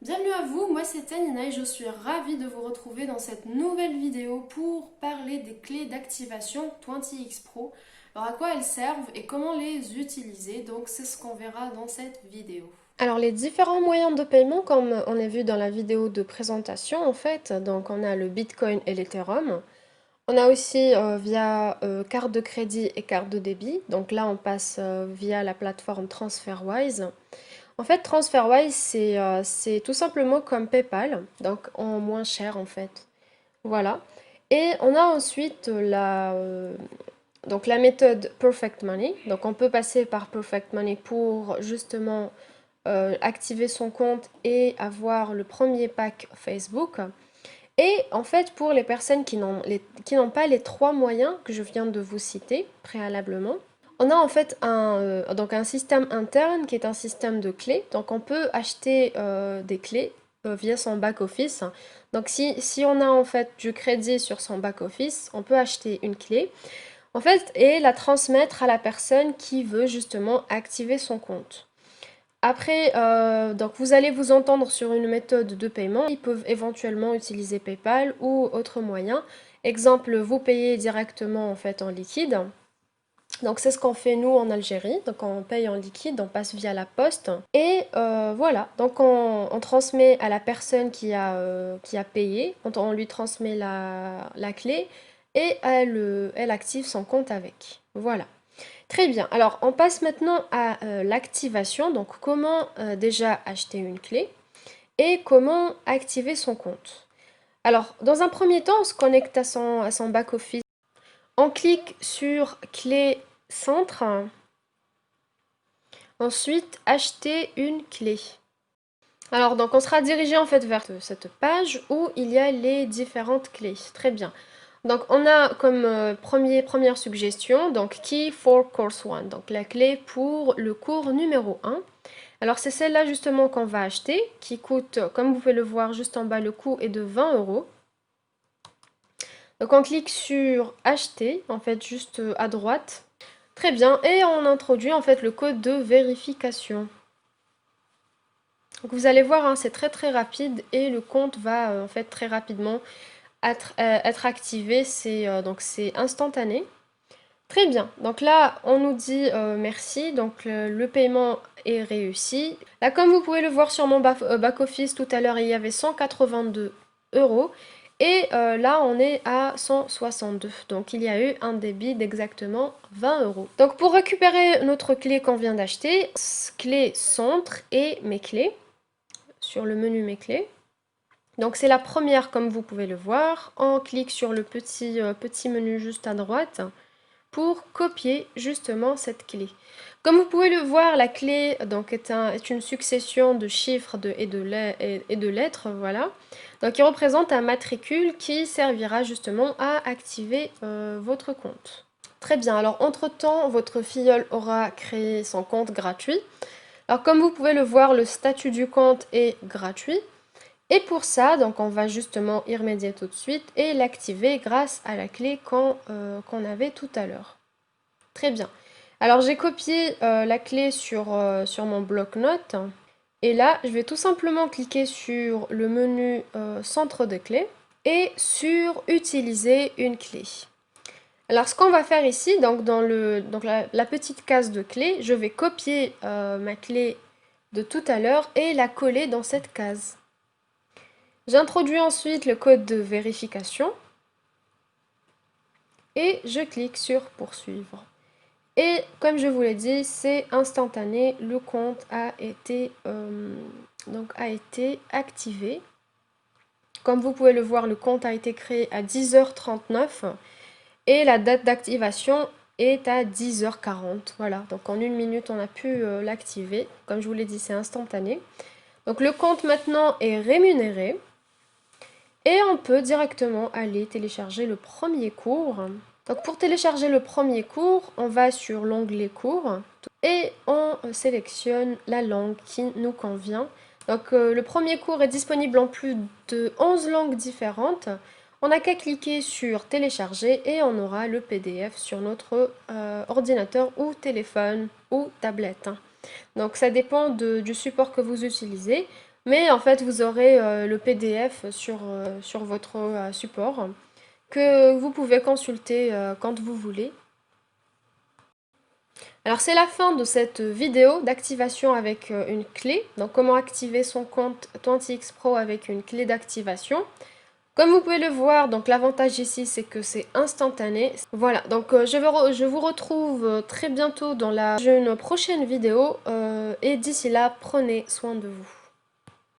Bienvenue à vous, moi c'est Tanina et je suis ravie de vous retrouver dans cette nouvelle vidéo pour parler des clés d'activation 20X Pro. Alors à quoi elles servent et comment les utiliser, donc c'est ce qu'on verra dans cette vidéo. Alors les différents moyens de paiement comme on a vu dans la vidéo de présentation en fait, donc on a le Bitcoin et l'Ethereum. On a aussi via carte de crédit et carte de débit, donc là on passe via la plateforme TransferWise. En fait, TransferWise, c'est tout simplement comme PayPal, donc en moins cher en fait. Voilà. Et on a ensuite donc la méthode Perfect Money. Donc on peut passer par Perfect Money pour justement activer son compte et avoir le premier pack Facebook. Et en fait, pour les personnes qui n'ont pas les trois moyens que je viens de vous citer préalablement, on a en fait donc un système interne qui est un système de clés. Donc on peut acheter des clés via son back-office. Donc si on a en fait du crédit sur son back-office, on peut acheter une clé en fait et la transmettre à la personne qui veut justement activer son compte. Après, donc vous allez vous entendre sur une méthode de paiement. Ils peuvent éventuellement utiliser PayPal ou autre moyen. Exemple, vous payez directement en fait en liquide. Donc c'est ce qu'on fait nous en Algérie. Donc on paye en liquide, on passe via la poste. Et voilà, donc on transmet à la personne qui a payé, on lui transmet la clé et elle active son compte avec. Voilà. Très bien, alors on passe maintenant à l'activation, donc comment déjà acheter une clé et comment activer son compte. Alors, dans un premier temps, on se connecte à son back-office. On clique sur clé centre, ensuite acheter une clé. Alors, donc on sera dirigé en fait vers cette page où il y a les différentes clés. Très bien. Donc on a comme première suggestion, donc Key for Course 1, donc la clé pour le cours numéro 1. Alors c'est celle-là justement qu'on va acheter, qui coûte, comme vous pouvez le voir juste en bas, le coût est de 20 euros. Donc on clique sur acheter, en fait juste à droite. Très bien, et on introduit en fait le code de vérification. Donc vous allez voir, hein, c'est très rapide et le compte va en fait très rapidement être activé, donc c'est instantané. Très bien, donc là on nous dit merci, donc le paiement est réussi. Là comme vous pouvez le voir sur mon back-office tout à l'heure, il y avait 182 euros et là on est à 162, donc il y a eu un débit d'exactement 20 euros. Donc pour récupérer notre clé qu'on vient d'acheter, clé centre et mes clés, sur le menu mes clés. Donc c'est la première comme vous pouvez le voir, on clique sur le petit menu juste à droite pour copier justement cette clé. Comme vous pouvez le voir, la clé donc, est une succession de chiffres et de lettres, voilà. Donc il représente un matricule qui servira justement à activer votre compte. Très bien, alors entre-temps, votre filleul aura créé son compte gratuit. Alors comme vous pouvez le voir, le statut du compte est gratuit. Et pour ça, donc on va justement y remédier tout de suite et l'activer grâce à la clé qu'on avait tout à l'heure. Très bien. Alors j'ai copié la clé sur mon bloc-notes. Et là, je vais tout simplement cliquer sur le menu centre de clé et sur utiliser une clé. Alors ce qu'on va faire ici, donc dans la petite case de clé, je vais copier ma clé de tout à l'heure et la coller dans cette case. J'introduis ensuite le code de vérification et je clique sur poursuivre. Et comme je vous l'ai dit, c'est instantané, le compte a été activé. Comme vous pouvez le voir, le compte a été créé à 10h39 et la date d'activation est à 10h40. Voilà, donc en une minute, on a pu l'activer. Comme je vous l'ai dit, c'est instantané. Donc le compte maintenant est rémunéré. Et on peut directement aller télécharger le premier cours. Donc pour télécharger le premier cours, on va sur l'onglet cours et on sélectionne la langue qui nous convient. Donc le premier cours est disponible en plus de 11 langues différentes. On n'a qu'à cliquer sur télécharger et on aura le PDF sur notre ordinateur ou téléphone ou tablette. Donc ça dépend du support que vous utilisez. Mais en fait, vous aurez le PDF sur votre support que vous pouvez consulter quand vous voulez. Alors c'est la fin de cette vidéo d'activation avec une clé. Donc comment activer son compte 20X Pro avec une clé d'activation. Comme vous pouvez le voir, donc l'avantage ici c'est que c'est instantané. Voilà, donc je vous retrouve très bientôt dans une prochaine vidéo et d'ici là, prenez soin de vous.